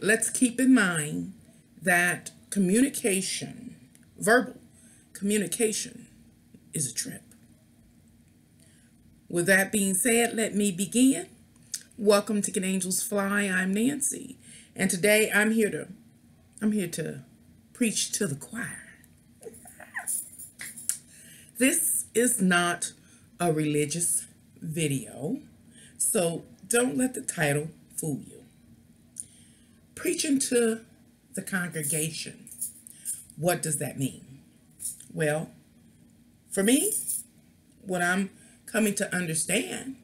let's keep in mind that communication, verbal communication, is a trip. With that being said, let me begin. Welcome to Can Angels Fly? I'm Nancy, and today I'm here to preach to the choir. This is not a religious video, so don't let the title fool you. Preaching to the congregation. What does that mean? Well, for me, what I'm coming to understand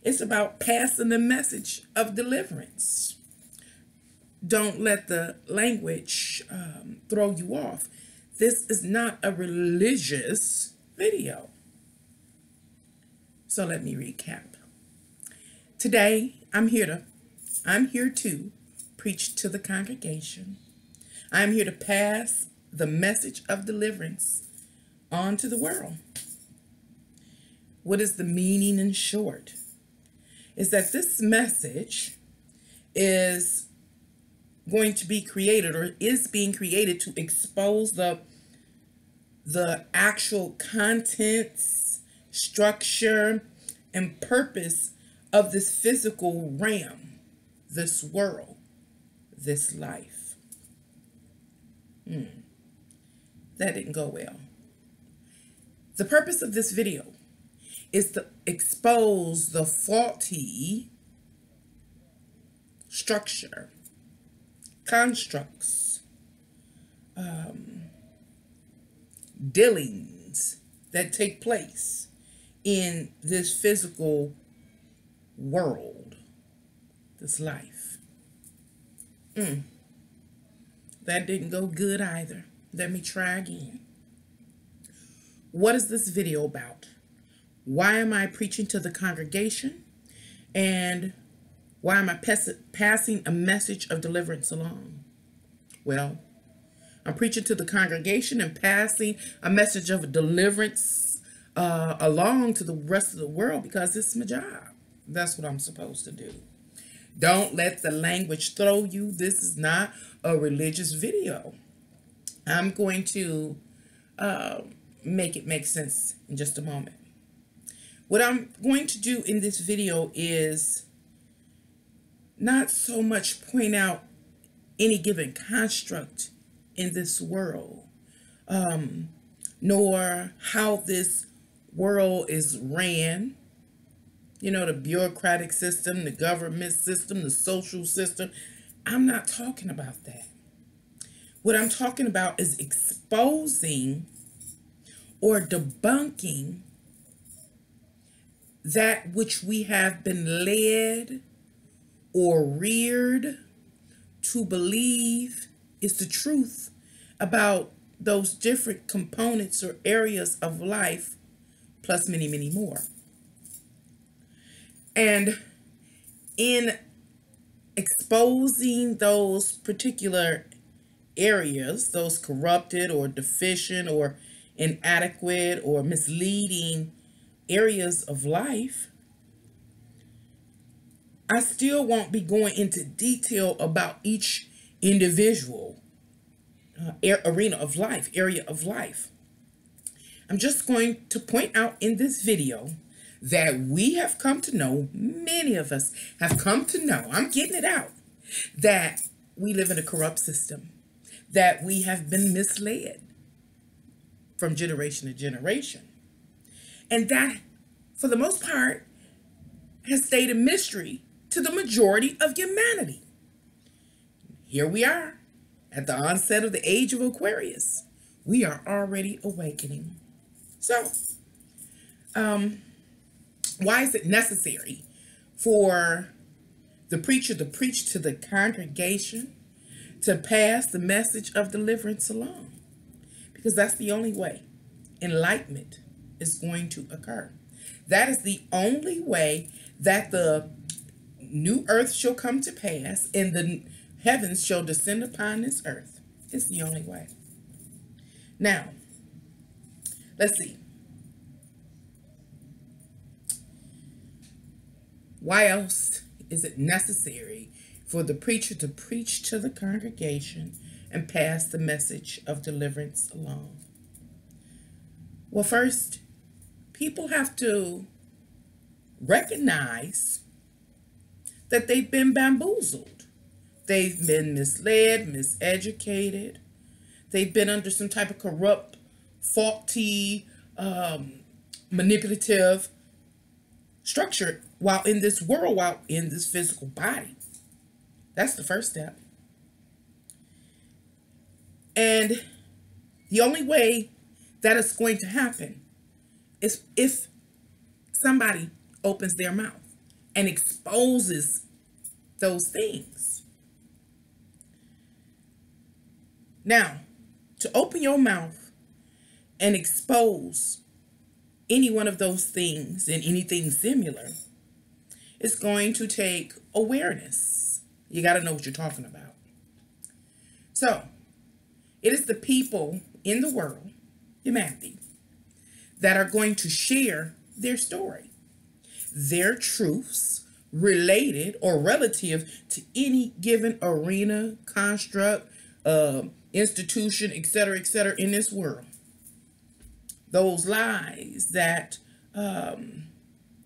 is about passing the message of deliverance. Don't let the language throw you off. This is not a religious video. So let me recap. Today, I'm here to preach to the congregation. I'm here to pass the message of deliverance on to the world. What is the meaning in short? Is that this message is going to be created or is being created to expose the actual contents, structure, and purpose of this physical realm, this world, this life. That didn't go well. The purpose of this video is to expose the faulty structure, constructs, dealings that take place in this physical world, this life. That didn't go good either. Let me try again. What is this video about? Why am I preaching to the congregation? And why am I passing a message of deliverance along? Well, I'm preaching to the congregation and passing a message of deliverance along to the rest of the world because it's my job. That's what I'm supposed to do. Don't let the language throw you. This is not a religious video. I'm going to make it make sense in just a moment. What I'm going to do in this video is not so much point out any given construct in this world, nor how this world is ran. You know, the bureaucratic system, the government system, the social system. I'm not talking about that. What I'm talking about is exposing or debunking that which we have been led or reared to believe is the truth about those different components or areas of life, plus many, many more. And in exposing those particular areas, those corrupted or deficient or inadequate or misleading areas of life, I still won't be going into detail about each individual arena of life, area of life. I'm just going to point out in this video that we have come to know, many of us have come to know, I'm getting it out, that we live in a corrupt system, that we have been misled from generation to generation. And that, for the most part, has stayed a mystery to the majority of humanity. Here we are, at the onset of the age of Aquarius. We are already awakening. So, why is it necessary for the preacher to preach to the congregation, to pass the message of deliverance along? Because that's the only way enlightenment is going to occur. That is the only way that the new earth shall come to pass and the heavens shall descend upon this earth. It's the only way. Now, let's see. Why else is it necessary for the preacher to preach to the congregation and pass the message of deliverance along? Well, first, people have to recognize that they've been bamboozled. They've been misled, miseducated. They've been under some type of corrupt, faulty, manipulative structure while in this world, while in this physical body. That's the first step. And the only way that is going to happen is if somebody opens their mouth and exposes those things. Now, to open your mouth and expose any one of those things and anything similar, it's going to take awareness. You got to know what you're talking about. So, it is the people in the world, humanity, that are going to share their story, their truths related or relative to any given arena, construct, institution, etc., in this world. Those lies that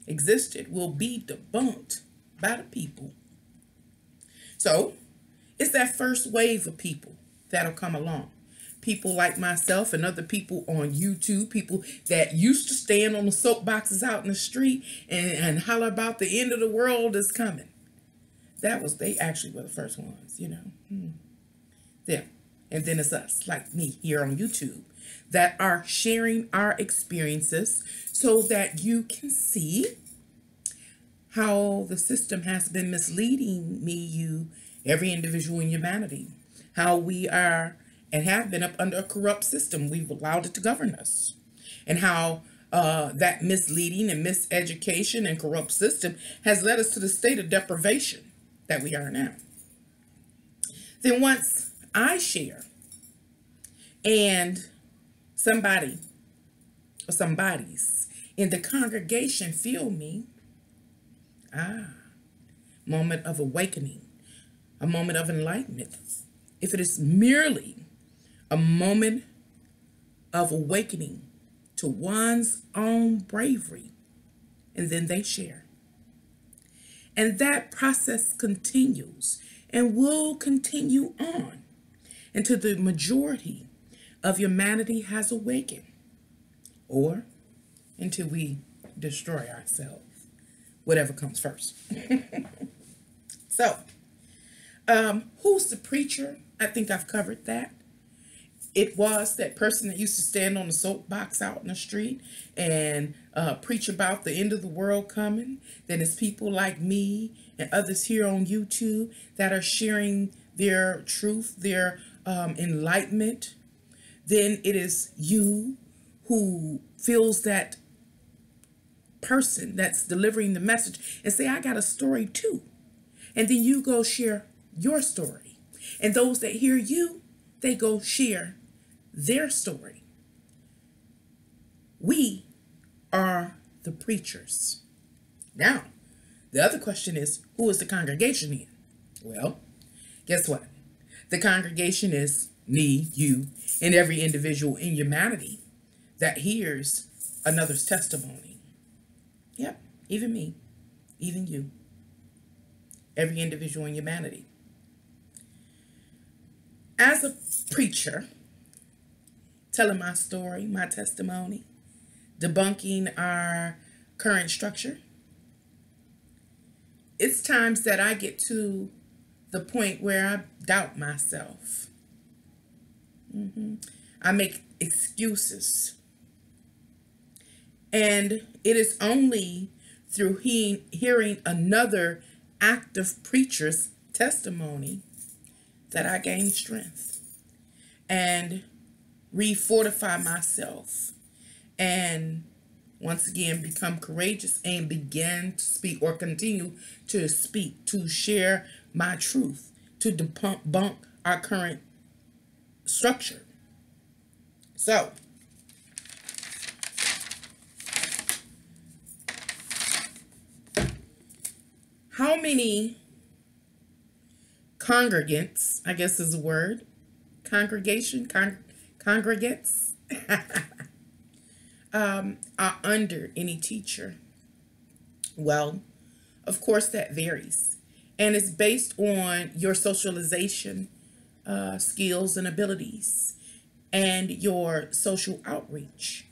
existed will be debunked by the people. So, it's that first wave of people that'll come along. People like myself and other people on YouTube, people that used to stand on the soapboxes out in the street and holler about the end of the world is coming. They actually were the first ones, you know. Them. And then it's us, like me here on YouTube, that are sharing our experiences so that you can see how the system has been misleading me, you, every individual in humanity, how we are and have been up under a corrupt system. We've allowed it to govern us, and how that misleading and miseducation and corrupt system has led us to the state of deprivation that we are now. Then once I share and somebody or somebodies in the congregation feel me, moment of awakening, a moment of enlightenment. If it is merely a moment of awakening to one's own bravery, and then they share. And that process continues and will continue on until the majority of humanity has awakened, or until we destroy ourselves, whatever comes first. So, who's the preacher? I think I've covered that. It was that person that used to stand on the soapbox out in the street and preach about the end of the world coming. Then it's people like me and others here on YouTube that are sharing their truth, their enlightenment. Then it is you who feels that person that's delivering the message and say, I got a story too. And then you go share your story. And those that hear you, they go share their story. We are the preachers. Now, the other question is, who is the congregation in? Well, guess what? The congregation is me, you, and every individual in humanity that hears another's testimony. Yep, even me, even you, every individual in humanity. As a preacher, telling my story, my testimony, debunking our current structure, it's times that I get to the point where I doubt myself. I make excuses. And it is only through hearing another active preacher's testimony that I gain strength and refortify myself and once again become courageous and begin to speak or continue to speak, to share my truth, to debunk our current structure. So, how many congregants, I guess is a word, congregation, congregants, are under any teacher? Well, of course, that varies. And it's based on your socialization skills and abilities and your social outreach.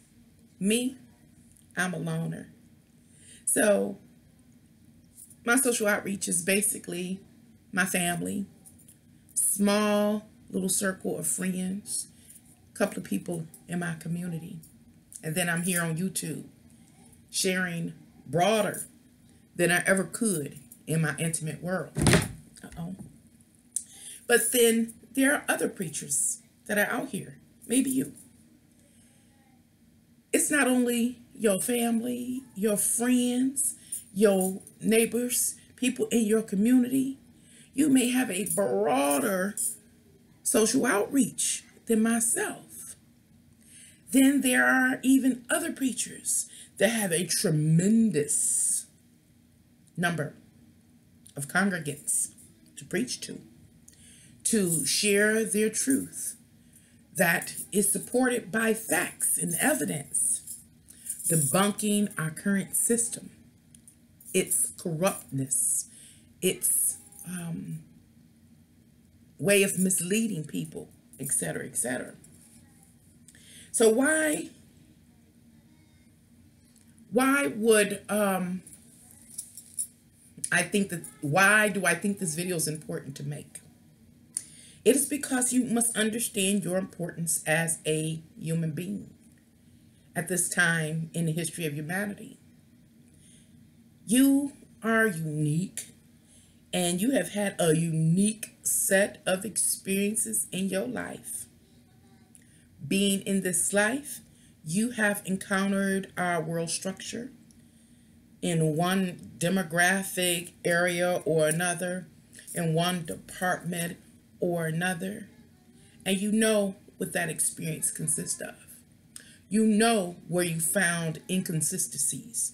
Me, I'm a loner. So my social outreach is basically my family, small little circle of friends, a couple of people in my community. And then I'm here on YouTube sharing broader than I ever could in my intimate world. Uh-oh. But then there are other preachers that are out here, maybe you. It's not only your family, your friends, your neighbors, people in your community. You may have a broader social outreach than myself. Then there are even other preachers that have a tremendous number of congregants to preach to share their truth that is supported by facts and evidence, debunking our current system, its corruptness, its way of misleading people, etc., etc. So why would why do I think this video is important to make? It is because you must understand your importance as a human being at this time in the history of humanity. You are unique, and you have had a unique set of experiences in your life. Being in this life, you have encountered our world structure in one demographic area or another, in one department or another, and you know what that experience consists of. You know where you found inconsistencies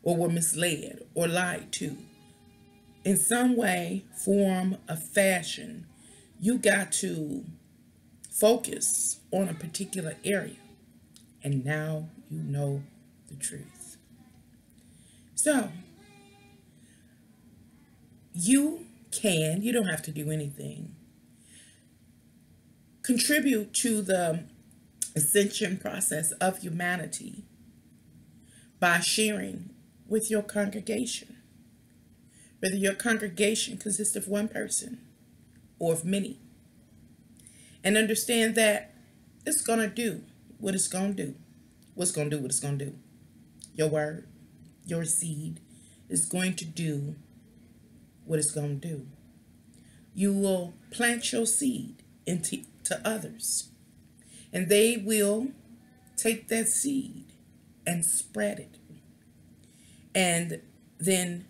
or were misled or lied to. In some way, form, or fashion, you got to focus on a particular area, and now you know the truth. So, you don't have to do anything, contribute to the ascension process of humanity by sharing with your congregation, whether your congregation consists of one person or of many, and understand that it's going to do what it's going to do. What's going to do what it's going to do? Your word, your seed is going to do what it's going to do. You will plant your seed into others, and they will take that seed and spread it, and then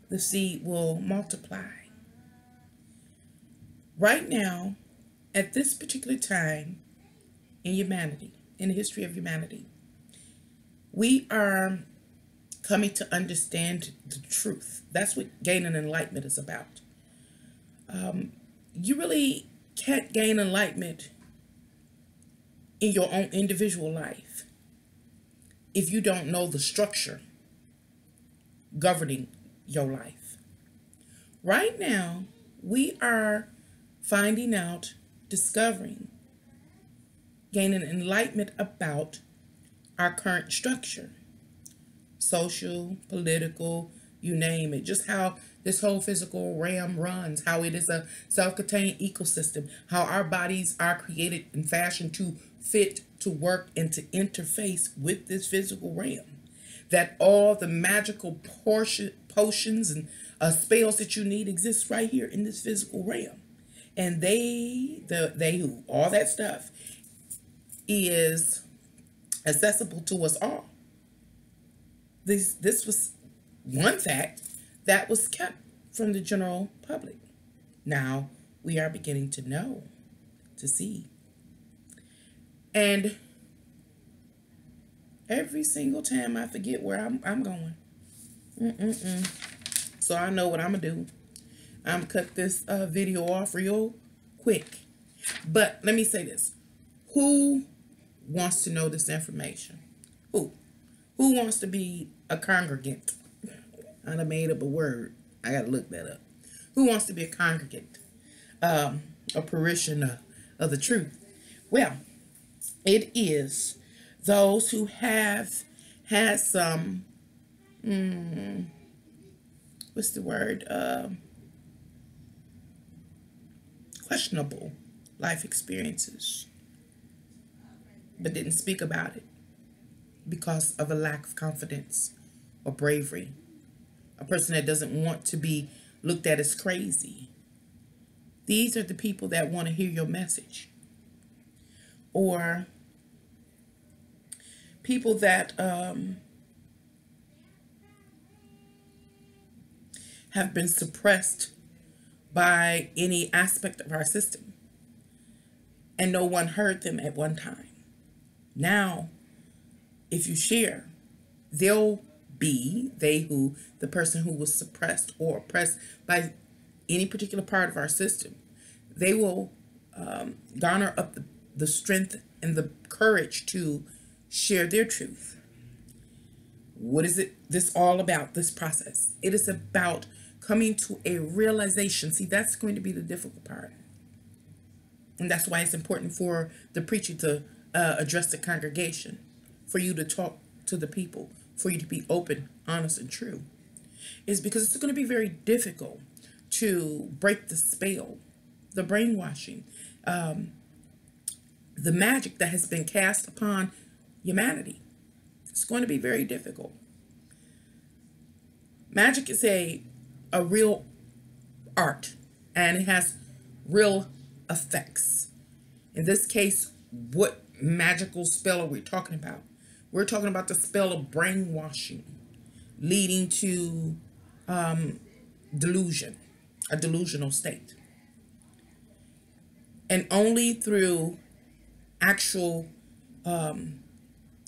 the seed will multiply. Right now, at this particular time in humanity, in the history of humanity, we are coming to understand the truth. That's what gaining enlightenment is about. You really can't gain enlightenment in your own individual life if you don't know the structure governing your life. Right now, we are finding out, discovering, gaining enlightenment about our current structure, social, political, you name it, just how this whole physical realm runs, how it is a self-contained ecosystem, how our bodies are created and fashioned to fit, to work, and to interface with this physical realm. That all the magical potions and spells that you need exist right here in this physical realm. And all that stuff is accessible to us all. This was one fact that was kept from the general public. Now we are beginning to know, to see. And every single time I forget where I'm going. So I know what I'm going to do. I'm cut this video off real quick. But let me say this. Who wants to know this information? Who? Who wants to be a congregant? I done made up a word. I got to look that up. Who wants to be a congregant? A parishioner of the truth? Well, it is those who have had some, what's the word? Questionable life experiences, but didn't speak about it because of a lack of confidence or bravery. A person that doesn't want to be looked at as crazy. These are the people that want to hear your message. Or people that have been suppressed by any aspect of our system, and no one heard them at one time. Now, if you share, the person who was suppressed or oppressed by any particular part of our system, they will garner up the strength and the courage to share their truth. What is this all about, this process? It is about coming to a realization. See, that's going to be the difficult part. And that's why it's important for the preacher to address the congregation, for you to talk to the people, for you to be open, honest, and true. Is because it's going to be very difficult to break the spell, the brainwashing, the magic that has been cast upon humanity. It's going to be very difficult. Magic is a real art, and it has real effects. In this case, what magical spell are we talking about? We're talking about the spell of brainwashing, leading to delusion, a delusional state. And only through actual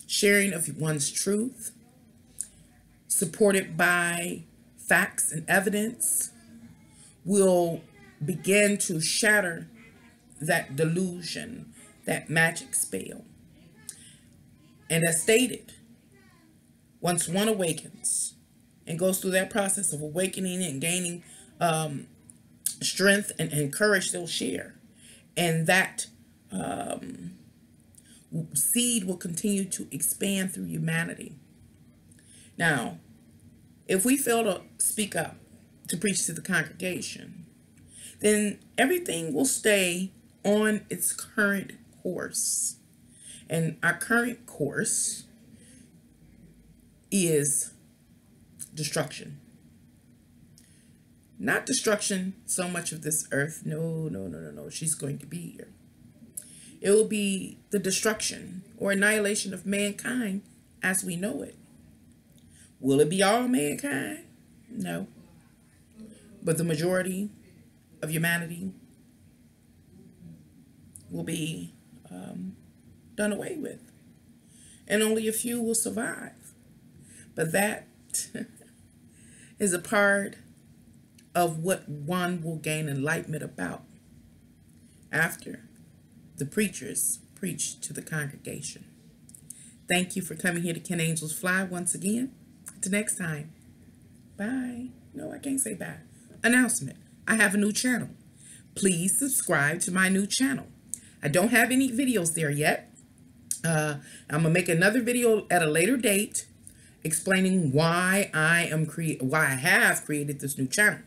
sharing of one's truth, supported by facts and evidence, will begin to shatter that delusion, that magic spell. And as stated, once one awakens and goes through that process of awakening and gaining strength and courage, they'll share. And that seed will continue to expand through humanity. Now, if we fail to speak up, to preach to the congregation, then everything will stay on its current course. And our current course is destruction. Not destruction so much of this earth. No. She's going to be here. It will be the destruction or annihilation of mankind as we know it. Will it be all mankind? No. But the majority of humanity will be done away with. And only a few will survive. But that is a part of what one will gain enlightenment about after the preachers preach to the congregation. Thank you for coming here to Can Angels Fly once again. Until next time. Bye. No, I can't say bye. Announcement. I have a new channel. Please subscribe to my new channel. I don't have any videos there yet. I'm going to make another video at a later date explaining why I have created this new channel.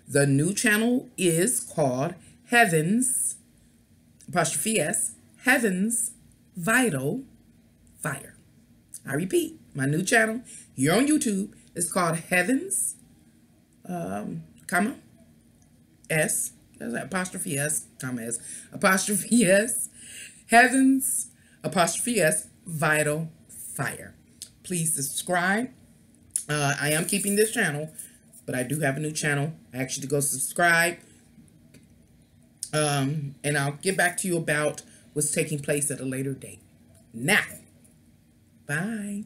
The new channel is called Heaven's, apostrophe S, Heaven's Vital Fire. I repeat, my new channel here on YouTube is called Heaven's, S, apostrophe S, S, apostrophe S, Heaven's, apostrophe S, Vital Fire. Please subscribe. I am keeping this channel, but I do have a new channel. I ask you to go subscribe. And I'll get back to you about what's taking place at a later date. Now, bye.